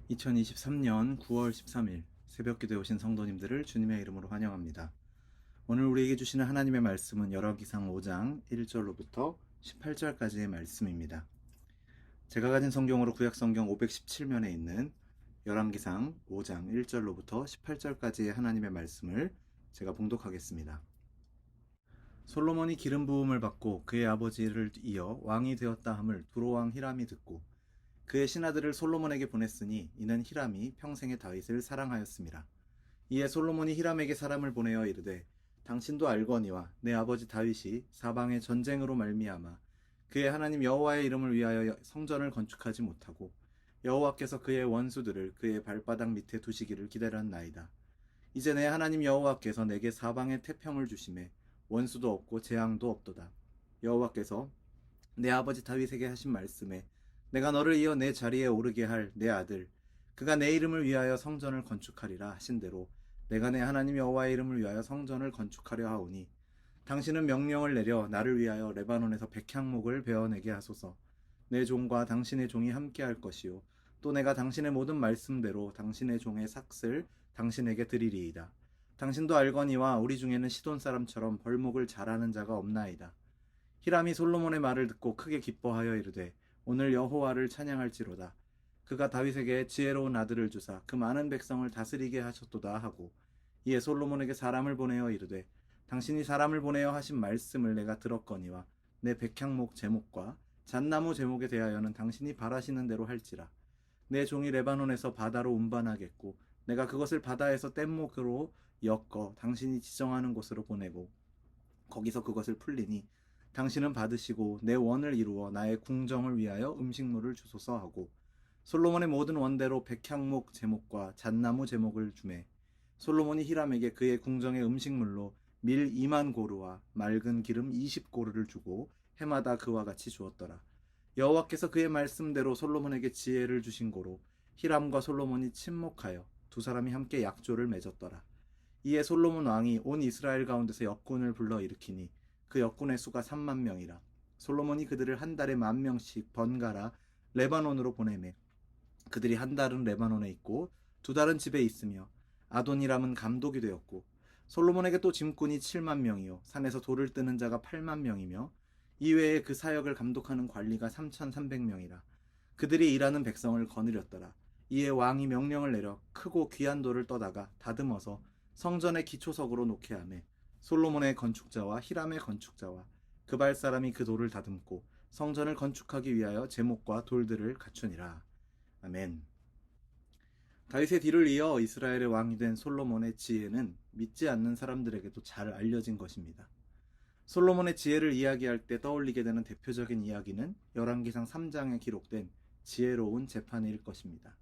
2023년 9월 13일 새벽기도에 오신 성도님들을 주님의 이름으로 환영합니다. 오늘 우리에게 주시는 하나님의 말씀은 열왕기상 5장 1절로부터 18절까지의 말씀입니다. 제가 가진 성경으로 구약성경 517면에 있는 열왕기상 5장 1절로부터 18절까지의 하나님의 말씀을 제가 봉독하겠습니다. 솔로몬이 기름 부음을 받고 그의 아버지를 이어 왕이 되었다 함을 두로왕 히람이 듣고 그의 신하들을 솔로몬에게 보냈으니 이는 히람이 평생에 다윗을 사랑하였습니다. 이에 솔로몬이 히람에게 사람을 보내어 이르되 당신도 알거니와 내 아버지 다윗이 사방의 전쟁으로 말미암아 그의 하나님 여호와의 이름을 위하여 성전을 건축하지 못하고 여호와께서 그의 원수들을 그의 발바닥 밑에 두시기를 기다렸나이다. 이제 내 하나님 여호와께서 내게 사방의 태평을 주심에 원수도 없고 재앙도 없도다. 여호와께서 내 아버지 다윗에게 하신 말씀에 내가 너를 이어 내 자리에 오르게 할 내 아들 그가 내 이름을 위하여 성전을 건축하리라 하신 대로 내가 내 하나님 여호와의 이름을 위하여 성전을 건축하려 하오니 당신은 명령을 내려 나를 위하여 레바논에서 백향목을 베어내게 하소서. 내 종과 당신의 종이 함께 할 것이요 또 내가 당신의 모든 말씀대로 당신의 종의 삭슬 당신에게 드리리이다. 당신도 알거니와 우리 중에는 시돈 사람처럼 벌목을 잘하는 자가 없나이다. 히람이 솔로몬의 말을 듣고 크게 기뻐하여 이르되 오늘 여호와를 찬양할지로다. 그가 다윗에게 지혜로운 아들을 주사 그 많은 백성을 다스리게 하셨도다 하고 이에 솔로몬에게 사람을 보내어 이르되 당신이 사람을 보내어 하신 말씀을 내가 들었거니와 내 백향목 제목과 잣나무 제목에 대하여는 당신이 바라시는 대로 할지라. 내 종이 레바논에서 바다로 운반하겠고 내가 그것을 바다에서 뗏목으로 엮어 당신이 지정하는 곳으로 보내고 거기서 그것을 풀리니 당신은 받으시고 내 원을 이루어 나의 궁정을 위하여 음식물을 주소서 하고 솔로몬의 모든 원대로 백향목 제목과 잣나무 제목을 주매 솔로몬이 히람에게 그의 궁정의 음식물로 밀 2만 고르와 맑은 기름 20고르를 주고 해마다 그와 같이 주었더라. 여호와께서 그의 말씀대로 솔로몬에게 지혜를 주신 고로 히람과 솔로몬이 친목하여 두 사람이 함께 약조를 맺었더라. 이에 솔로몬 왕이 온 이스라엘 가운데서 역군을 불러 일으키니 그 역군의 수가 3만 명이라. 솔로몬이 그들을 한 달에 10,000명씩 번갈아 레바논으로 보내매 그들이 한 달은 레바논에 있고 두 달은 집에 있으며 아도니람은 감독이 되었고 솔로몬에게 또 짐꾼이 7만 명이요 산에서 돌을 뜨는 자가 8만 명이며 이외에 그 사역을 감독하는 관리가 3,300명이라. 그들이 일하는 백성을 거느렸더라. 이에 왕이 명령을 내려 크고 귀한 돌을 떠다가 다듬어서 성전의 기초석으로 놓게 하매 솔로몬의 건축자와 히람의 건축자와 그발 사람이 그 돌을 다듬고 성전을 건축하기 위하여 제목과 돌들을 갖추니라. 아멘. 다윗의 뒤를 이어 이스라엘의 왕이 된 솔로몬의 지혜는 믿지 않는 사람들에게도 잘 알려진 것입니다. 솔로몬의 지혜를 이야기할 때 떠올리게 되는 대표적인 이야기는 열왕기상 3장에 기록된 지혜로운 재판일 것입니다.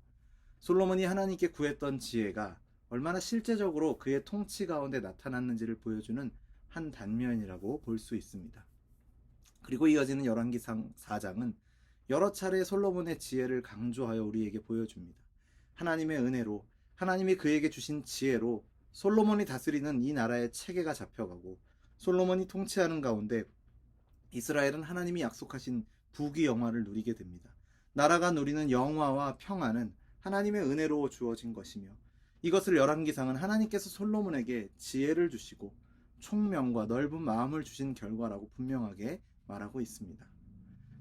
솔로몬이 하나님께 구했던 지혜가 얼마나 실제적으로 그의 통치 가운데 나타났는지를 보여주는 한 단면이라고 볼 수 있습니다. 그리고 이어지는 열왕기상 4장은 여러 차례 솔로몬의 지혜를 강조하여 우리에게 보여줍니다. 하나님의 은혜로 하나님이 그에게 주신 지혜로 솔로몬이 다스리는 이 나라의 체계가 잡혀가고 솔로몬이 통치하는 가운데 이스라엘은 하나님이 약속하신 부귀영화를 누리게 됩니다. 나라가 누리는 영화와 평안은 하나님의 은혜로 주어진 것이며 이것을 열왕기상은 하나님께서 솔로몬에게 지혜를 주시고 총명과 넓은 마음을 주신 결과라고 분명하게 말하고 있습니다.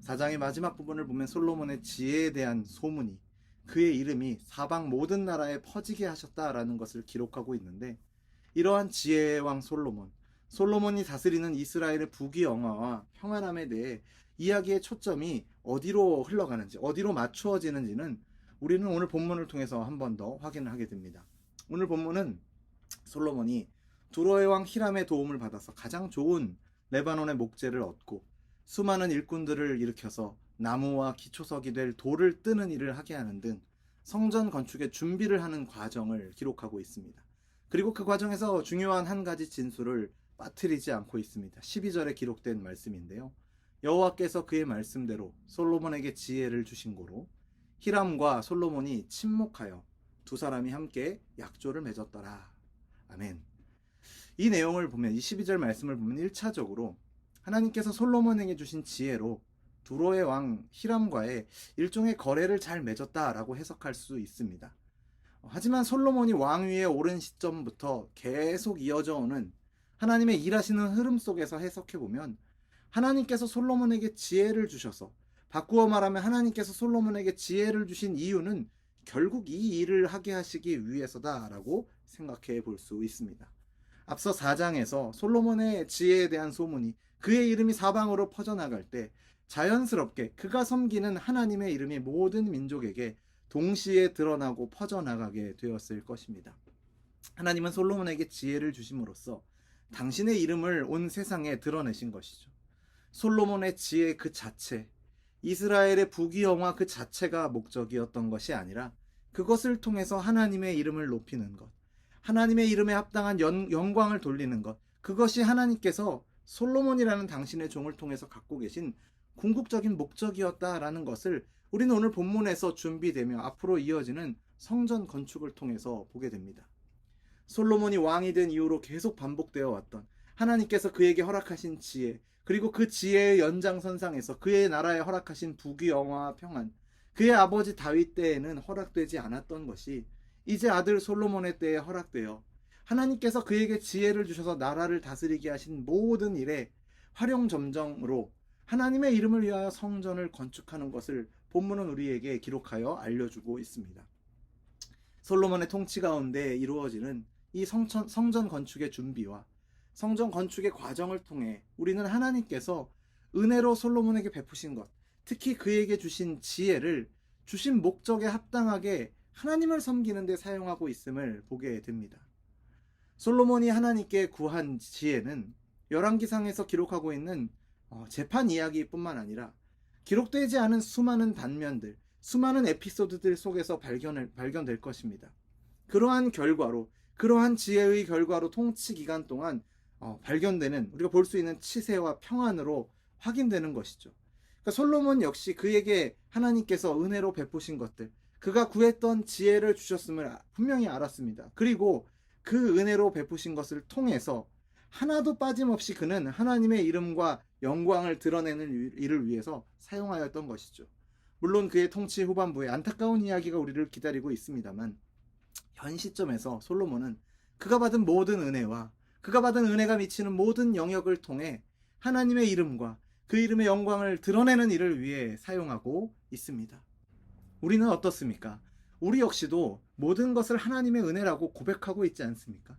4장의 마지막 부분을 보면 솔로몬의 지혜에 대한 소문이 그의 이름이 사방 모든 나라에 퍼지게 하셨다라는 것을 기록하고 있는데 이러한 지혜의 왕 솔로몬이 다스리는 이스라엘의 부귀영화와 평안함에 대해 이야기의 초점이 어디로 흘러가는지 어디로 맞추어지는지는 우리는 오늘 본문을 통해서 한 번 더 확인을 하게 됩니다. 오늘 본문은 솔로몬이 두로의 왕 히람의 도움을 받아서 가장 좋은 레바논의 목재를 얻고 수많은 일꾼들을 일으켜서 나무와 기초석이 될 돌을 뜨는 일을 하게 하는 등 성전 건축의 준비를 하는 과정을 기록하고 있습니다. 그리고 그 과정에서 중요한 한 가지 진술을 빠뜨리지 않고 있습니다. 12절에 기록된 말씀인데요. 여호와께서 그의 말씀대로 솔로몬에게 지혜를 주신 고로 히람과 솔로몬이 친목하여 두 사람이 함께 약조를 맺었더라. 아멘. 이 내용을 보면 이 12절 말씀을 보면 1차적으로 하나님께서 솔로몬에게 주신 지혜로 두로의 왕 히람과의 일종의 거래를 잘 맺었다라고 해석할 수 있습니다. 하지만 솔로몬이 왕위에 오른 시점부터 계속 이어져 오는 하나님의 일하시는 흐름 속에서 해석해 보면 하나님께서 솔로몬에게 지혜를 주셔서, 바꾸어 말하면 하나님께서 솔로몬에게 지혜를 주신 이유는 결국 이 일을 하게 하시기 위해서다라고 생각해 볼 수 있습니다. 앞서 4장에서 솔로몬의 지혜에 대한 소문이, 그의 이름이 사방으로 퍼져나갈 때 자연스럽게 그가 섬기는 하나님의 이름이 모든 민족에게 동시에 드러나고 퍼져나가게 되었을 것입니다. 하나님은 솔로몬에게 지혜를 주심으로써 당신의 이름을 온 세상에 드러내신 것이죠. 솔로몬의 지혜 그 자체, 이스라엘의 부귀영화 그 자체가 목적이었던 것이 아니라 그것을 통해서 하나님의 이름을 높이는 것, 하나님의 이름에 합당한 영광을 돌리는 것, 그것이 하나님께서 솔로몬이라는 당신의 종을 통해서 갖고 계신 궁극적인 목적이었다라는 것을 우리는 오늘 본문에서 준비되며 앞으로 이어지는 성전 건축을 통해서 보게 됩니다. 솔로몬이 왕이 된 이후로 계속 반복되어 왔던 하나님께서 그에게 허락하신 지혜, 그리고 그 지혜의 연장선상에서 그의 나라에 허락하신 부귀영화와 평안, 그의 아버지 다윗 때에는 허락되지 않았던 것이 이제 아들 솔로몬의 때에 허락되어 하나님께서 그에게 지혜를 주셔서 나라를 다스리게 하신 모든 일에 활용점정으로 하나님의 이름을 위하여 성전을 건축하는 것을 본문은 우리에게 기록하여 알려주고 있습니다. 솔로몬의 통치 가운데 이루어지는 이 성전 건축의 준비와 성전 건축의 과정을 통해 우리는 하나님께서 은혜로 솔로몬에게 베푸신 것, 특히 그에게 주신 지혜를 주신 목적에 합당하게 하나님을 섬기는 데 사용하고 있음을 보게 됩니다. 솔로몬이 하나님께 구한 지혜는 열왕기상에서 기록하고 있는 재판 이야기뿐만 아니라 기록되지 않은 수많은 단면들, 수많은 에피소드들 속에서 발견될 것입니다. 그러한 결과로, 그러한 지혜의 결과로 통치 기간 동안 발견되는, 우리가 볼 수 있는 치세와 평안으로 확인되는 것이죠. 그러니까 솔로몬 역시 그에게 하나님께서 은혜로 베푸신 것들, 그가 구했던 지혜를 주셨음을 분명히 알았습니다. 그리고 그 은혜로 베푸신 것을 통해서 하나도 빠짐없이 그는 하나님의 이름과 영광을 드러내는 일을 위해서 사용하였던 것이죠. 물론 그의 통치 후반부에 안타까운 이야기가 우리를 기다리고 있습니다만, 현 시점에서 솔로몬은 그가 받은 모든 은혜와 그가 받은 은혜가 미치는 모든 영역을 통해 하나님의 이름과 그 이름의 영광을 드러내는 일을 위해 사용하고 있습니다. 우리는 어떻습니까? 우리 역시도 모든 것을 하나님의 은혜라고 고백하고 있지 않습니까?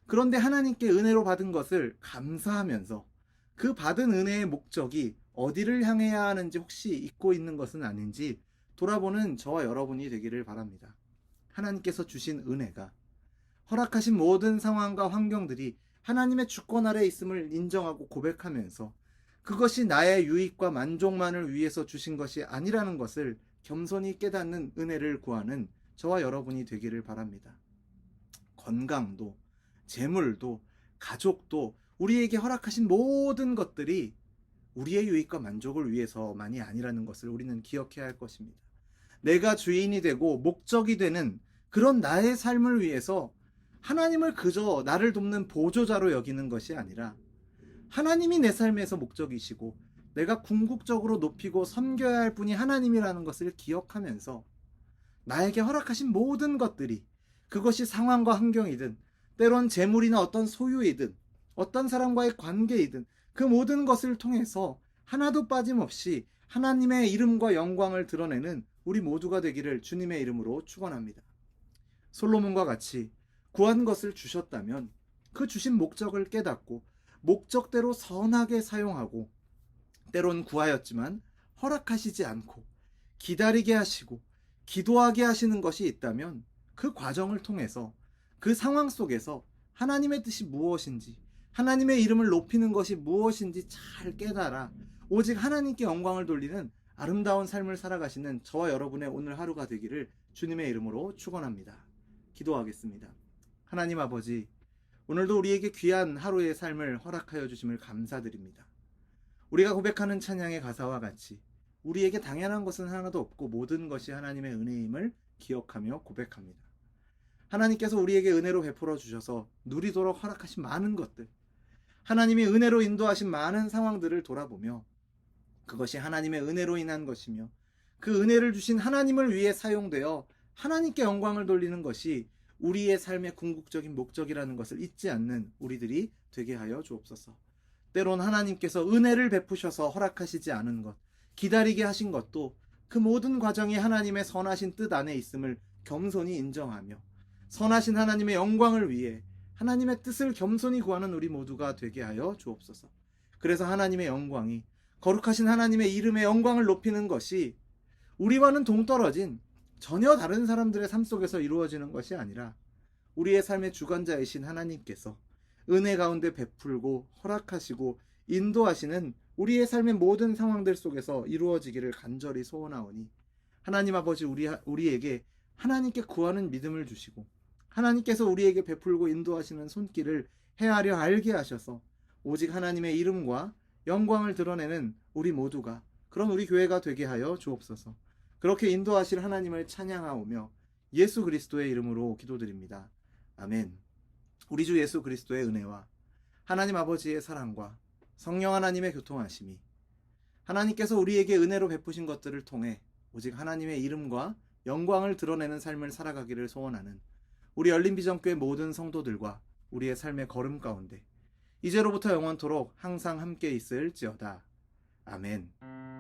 그런데 하나님께 은혜로 받은 것을 감사하면서 그 받은 은혜의 목적이 어디를 향해야 하는지 혹시 잊고 있는 것은 아닌지 돌아보는 저와 여러분이 되기를 바랍니다. 하나님께서 주신 은혜가, 허락하신 모든 상황과 환경들이 하나님의 주권 아래 있음을 인정하고 고백하면서 그것이 나의 유익과 만족만을 위해서 주신 것이 아니라는 것을 겸손히 깨닫는 은혜를 구하는 저와 여러분이 되기를 바랍니다. 건강도, 재물도, 가족도, 우리에게 허락하신 모든 것들이 우리의 유익과 만족을 위해서만이 아니라는 것을 우리는 기억해야 할 것입니다. 내가 주인이 되고 목적이 되는 그런 나의 삶을 위해서 하나님을 그저 나를 돕는 보조자로 여기는 것이 아니라 하나님이 내 삶에서 목적이시고 내가 궁극적으로 높이고 섬겨야 할 분이 하나님이라는 것을 기억하면서 나에게 허락하신 모든 것들이, 그것이 상황과 환경이든 때론 재물이나 어떤 소유이든 어떤 사람과의 관계이든 그 모든 것을 통해서 하나도 빠짐없이 하나님의 이름과 영광을 드러내는 우리 모두가 되기를 주님의 이름으로 축원합니다. 솔로몬과 같이 구한 것을 주셨다면 그 주신 목적을 깨닫고 목적대로 선하게 사용하고, 때론 구하였지만 허락하시지 않고 기다리게 하시고 기도하게 하시는 것이 있다면 그 과정을 통해서, 그 상황 속에서 하나님의 뜻이 무엇인지, 하나님의 이름을 높이는 것이 무엇인지 잘 깨달아 오직 하나님께 영광을 돌리는 아름다운 삶을 살아가시는 저와 여러분의 오늘 하루가 되기를 주님의 이름으로 축원합니다. 기도하겠습니다. 하나님 아버지, 오늘도 우리에게 귀한 하루의 삶을 허락하여 주심을 감사드립니다. 우리가 고백하는 찬양의 가사와 같이 우리에게 당연한 것은 하나도 없고 모든 것이 하나님의 은혜임을 기억하며 고백합니다. 하나님께서 우리에게 은혜로 베풀어 주셔서 누리도록 허락하신 많은 것들, 하나님이 은혜로 인도하신 많은 상황들을 돌아보며 그것이 하나님의 은혜로 인한 것이며 그 은혜를 주신 하나님을 위해 사용되어 하나님께 영광을 돌리는 것이 우리의 삶의 궁극적인 목적이라는 것을 잊지 않는 우리들이 되게 하여 주옵소서. 때론 하나님께서 은혜를 베푸셔서 허락하시지 않은 것, 기다리게 하신 것도 그 모든 과정이 하나님의 선하신 뜻 안에 있음을 겸손히 인정하며 선하신 하나님의 영광을 위해 하나님의 뜻을 겸손히 구하는 우리 모두가 되게 하여 주옵소서. 그래서 하나님의 영광이 거룩하신 하나님의 이름의 영광을 높이는 것이 우리와는 동떨어진 전혀 다른 사람들의 삶 속에서 이루어지는 것이 아니라 우리의 삶의 주관자이신 하나님께서 은혜 가운데 베풀고 허락하시고 인도하시는 우리의 삶의 모든 상황들 속에서 이루어지기를 간절히 소원하오니 하나님 아버지 우리에게 하나님께 구하는 믿음을 주시고 하나님께서 우리에게 베풀고 인도하시는 손길을 헤아려 알게 하셔서 오직 하나님의 이름과 영광을 드러내는 우리 모두가 그런 우리 교회가 되게 하여 주옵소서. 그렇게 인도하실 하나님을 찬양하오며 예수 그리스도의 이름으로 기도드립니다. 아멘. 우리 주 예수 그리스도의 은혜와 하나님 아버지의 사랑과 성령 하나님의 교통하심이 하나님께서 우리에게 은혜로 베푸신 것들을 통해 오직 하나님의 이름과 영광을 드러내는 삶을 살아가기를 소원하는 우리 열린비전교회 모든 성도들과 우리의 삶의 걸음 가운데 이제로부터 영원토록 항상 함께 있을지어다. 아멘.